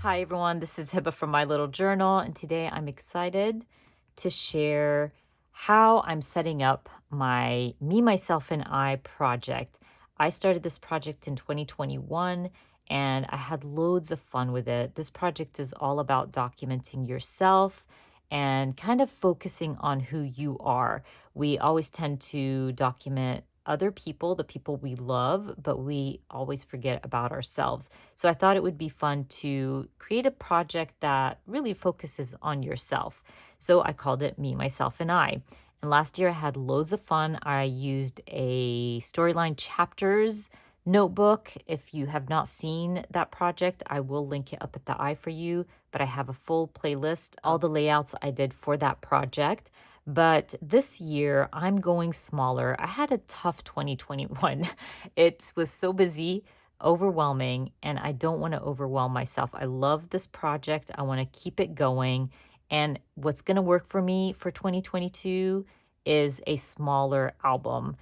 Hi everyone, this is Hiba from My Little Journal, and today I'm excited to share how I'm setting up my Me, Myself, and I project. I started this project in 2021 and I had loads of fun with it. This project is all about documenting yourself and kind of focusing on who you are. We always tend to document other people, the people we love, but we always forget about ourselves. So I thought it would be fun to create a project that really focuses on yourself. So I called it Me, Myself, and I. And last year I had loads of fun. I used a storyline chapters notebook. If you have not seen that project, I will link it up at the eye for you. But I have a full playlist, all the layouts I did for that project. But this year I'm going smaller. I had a tough 2021. It was so busy, overwhelming, and I don't want to overwhelm myself. I love this project. I want to keep it going. And what's going to work for me for 2022 is a smaller album.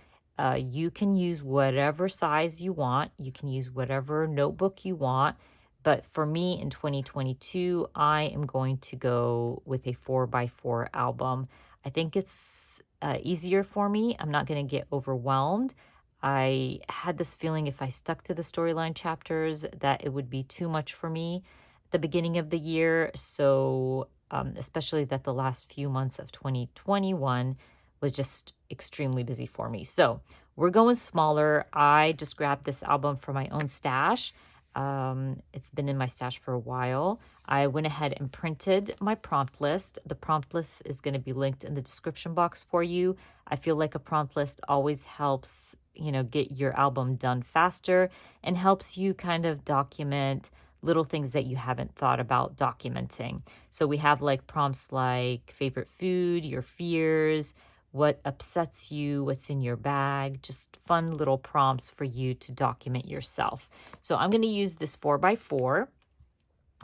You can use whatever size you want, you can use whatever notebook you want. But for me in 2022, I am going to go with a 4x4 album. I think it's easier for me. I'm not going to get overwhelmed. I had this feeling if I stuck to the storyline chapters that it would be too much for me at the beginning of the year. So, especially that the last few months of 2021 was just extremely busy for me. So, we're going smaller. I just grabbed this album from my own stash. It's been in my stash for a while. I went ahead and printed my prompt list. The prompt list is going to be linked in the description box for you. I feel like a prompt list always helps, get your album done faster and helps you kind of document little things that you haven't thought about documenting. So we have like prompts like favorite food, your fears, what upsets you, what's in your bag, just fun little prompts for you to document yourself. So I'm going to use this 4x4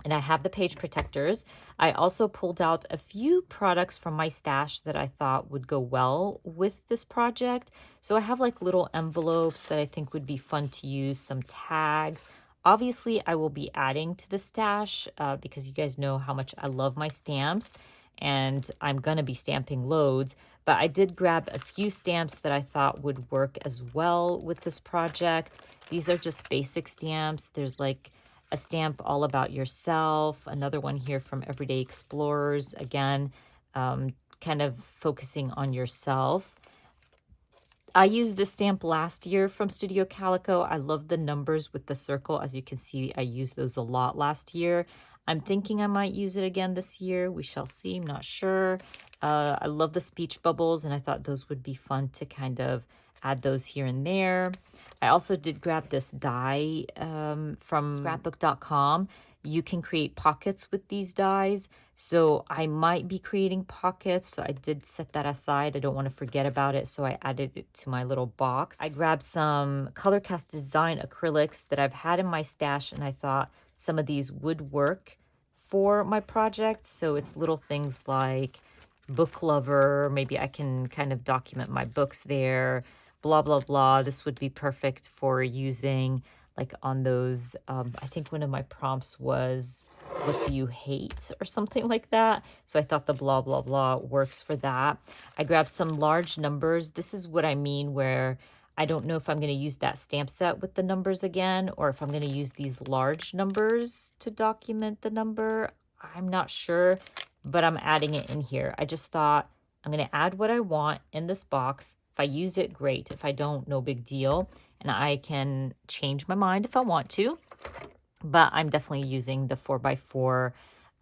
and I have the page protectors. I also pulled out a few products from my stash that I thought would go well with this project. So I have like little envelopes that I think would be fun to use, some tags. Obviously, I will be adding to the stash because you guys know how much I love my stamps and I'm going to be stamping loads. But I did grab a few stamps that I thought would work as well with this project. These are just basic stamps. There's like a stamp all about yourself, another one here from Everyday Explorers, again, kind of focusing on yourself. I used this stamp last year from Studio Calico. I love the numbers with the circle. As you can see, I used those a lot last year. I'm thinking I might use it again this year. We shall see. I'm not sure. I love the speech bubbles, and I thought those would be fun to kind of add those here and there. I also did grab this die from scrapbook.com. You can create pockets with these dies. So I might be creating pockets. So I did set that aside. I don't want to forget about it. So I added it to my little box. I grabbed some Color Cast Design acrylics that I've had in my stash, and I thought some of these would work for my project. So it's little things like book lover. Maybe I can kind of document my books there, blah, blah, blah. This would be perfect for using like on those, I think one of my prompts was, what do you hate or something like that. So I thought the blah, blah, blah works for that. I grabbed some large numbers. This is what I mean where I don't know if I'm going to use that stamp set with the numbers again, or if I'm going to use these large numbers to document the number. I'm not sure, but I'm adding it in here. I just thought I'm going to add what I want in this box. If I use it, great. If I don't, no big deal. And I can change my mind if I want to. But I'm definitely using the 4x4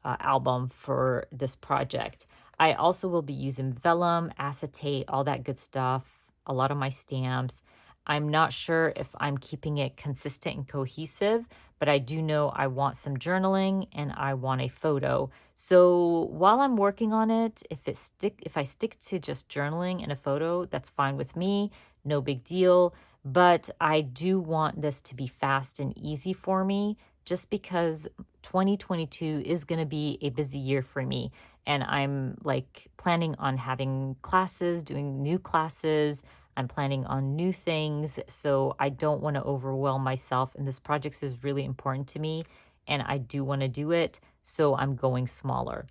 album for this project. I also will be using vellum, acetate, all that good stuff, a lot of my stamps. I'm not sure if I'm keeping it consistent and cohesive, but I do know I want some journaling and I want a photo. So while I'm working on it, if I stick to just journaling and a photo, that's fine with me, no big deal. But I do want this to be fast and easy for me just because 2022 is going to be a busy year for me. And I'm like planning on having classes, doing new classes. I'm planning on new things. So I don't want to overwhelm myself. And this project is really important to me. and I do want to do it, so I'm going smaller.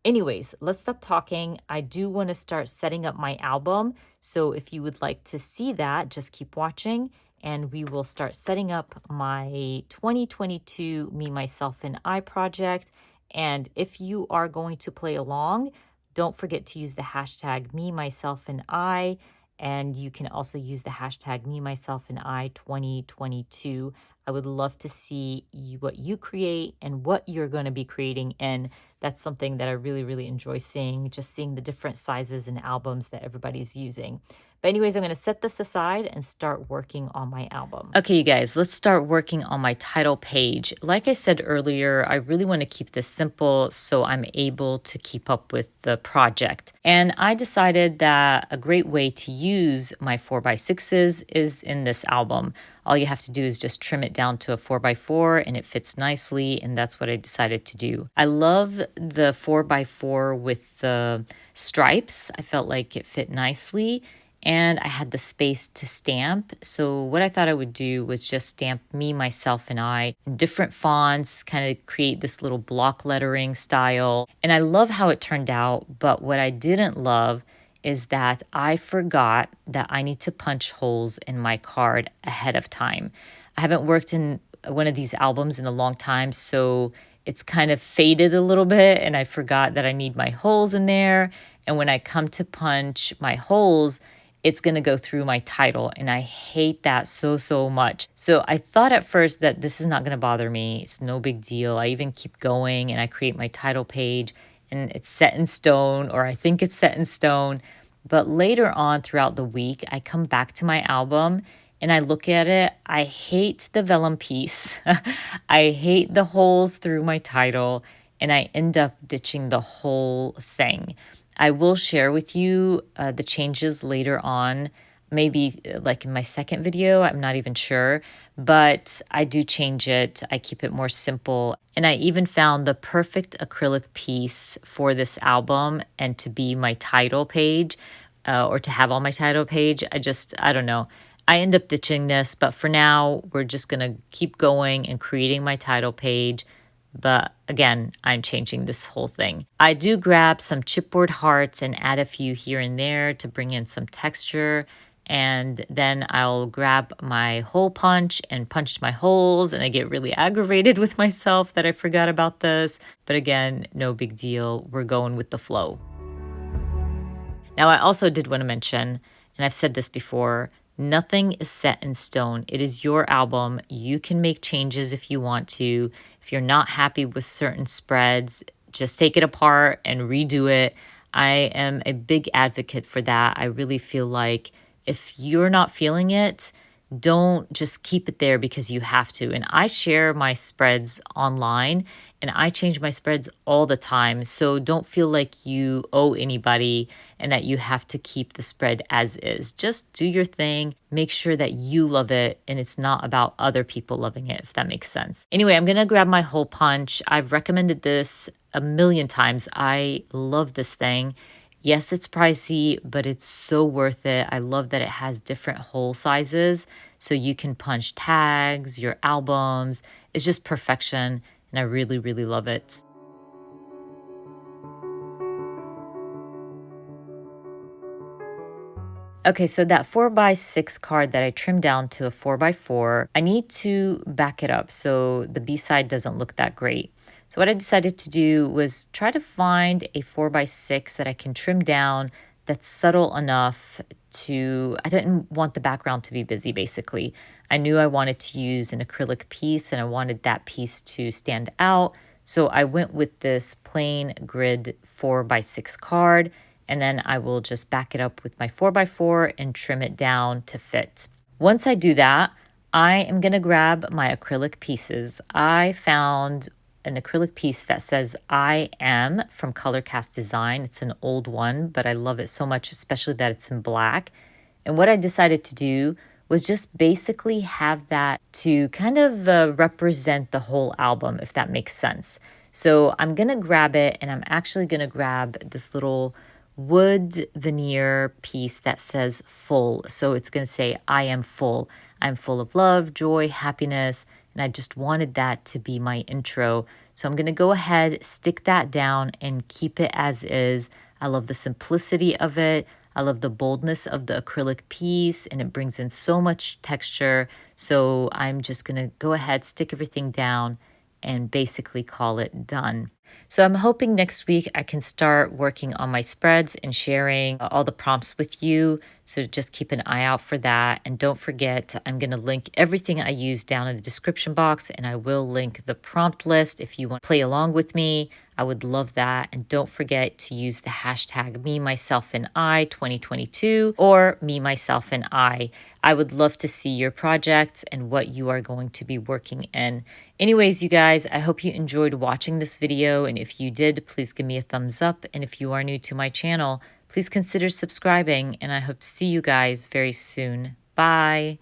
Anyways, let's stop talking. I do want to start setting up my album. So if you would like to see that, just keep watching and we will start setting up my 2022 Me, Myself, and I project. And if you are going to play along, don't forget to use the hashtag Me, Myself, and I. And you can also use the hashtag Me, Myself, and I 2022. I would love to see what you create and what you're going to be creating. And that's something that I really, really enjoy seeing, just seeing the different sizes and albums that everybody's using. But anyways, I'm going to set this aside and start working on my album. Okay, you guys, let's start working on my title page. Like I said earlier, I really want to keep this simple so I'm able to keep up with the project. And I decided that a great way to use my 4x6s is in this album. All you have to do is just trim it down to a 4x4 and it fits nicely, and that's what I decided to do. I love the 4x4 with the stripes. I felt like it fit nicely and I had the space to stamp. So what I thought I would do was just stamp Me, Myself, and I in different fonts, kind of create this little block lettering style. And I love how it turned out, but what I didn't love is that I forgot that I need to punch holes in my card ahead of time. I haven't worked in one of these albums in a long time, so it's kind of faded a little bit, and I forgot that I need my holes in there. And when I come to punch my holes, it's going to go through my title, and I hate that so much. So I thought at first that this is not going to bother me. It's no big deal. I even keep going and I create my title page and it's set in stone, or I think it's set in stone. But later on throughout the week, I come back to my album and I look at it. I hate the vellum piece. I hate the holes through my title, and I end up ditching the whole thing. I will share with you the changes later on, maybe like in my second video, I'm not even sure, but I do change it. I keep it more simple. And I even found the perfect acrylic piece for this album and to be my title page, or to have on my title page. I don't know. I end up ditching this, but for now, we're just going to keep going and creating my title page. But again, I'm changing this whole thing. I do grab some chipboard hearts and add a few here and there to bring in some texture. And then I'll grab my hole punch and punch my holes. And I get really aggravated with myself that I forgot about this. But again, no big deal. We're going with the flow. Now, I also did want to mention, and I've said this before, nothing is set in stone. It is your album. You can make changes if you want to. If you're not happy with certain spreads, just take it apart and redo it. I am a big advocate for that. I really feel like if you're not feeling it, don't just keep it there because you have to. And I share my spreads online and I change my spreads all the time. So don't feel like you owe anybody and that you have to keep the spread as is. Just do your thing. Make sure that you love it and it's not about other people loving it, if that makes sense. Anyway, I'm going to grab my hole punch. I've recommended this a million times. I love this thing. Yes, it's pricey, but it's so worth it. I love that it has different hole sizes, so you can punch tags, your albums. It's just perfection, and I really, really love it. Okay, so that 4x6 card that I trimmed down to a 4x4, I need to back it up so the B-side doesn't look that great. So what I decided to do was try to find a 4x6 that I can trim down that's subtle enough to, I didn't want the background to be busy basically. I knew I wanted to use an acrylic piece and I wanted that piece to stand out. So I went with this plain grid 4x6 card, and then I will just back it up with my 4x4 and trim it down to fit. Once I do that, I am gonna grab my acrylic pieces. I found an acrylic piece that says I Am from Color Cast Design. It's an old one, but I love it so much, especially that it's in black. And what I decided to do was just basically have that to kind of represent the whole album, if that makes sense. So I'm gonna grab it, and I'm actually gonna grab this little wood veneer piece that says full. So it's gonna say I am full. I'm full of love, joy, happiness. and I just wanted that to be my intro. So I'm going to go ahead, stick that down, and keep it as is. I love the simplicity of it. I love the boldness of the acrylic piece, and it brings in so much texture. So I'm just going to go ahead, stick everything down, and basically call it done. So I'm hoping next week I can start working on my spreads and sharing all the prompts with you. So just keep an eye out for that. And don't forget, I'm going to link everything I use down in the description box, and I will link the prompt list if you want to play along with me. I would love that. And don't forget to use the hashtag me, myself, and I 2022 or me, myself, and I. I would love to see your projects and what you are going to be working in. Anyways, you guys, I hope you enjoyed watching this video. And if you did, please give me a thumbs up. And if you are new to my channel, please consider subscribing. And I hope to see you guys very soon. Bye.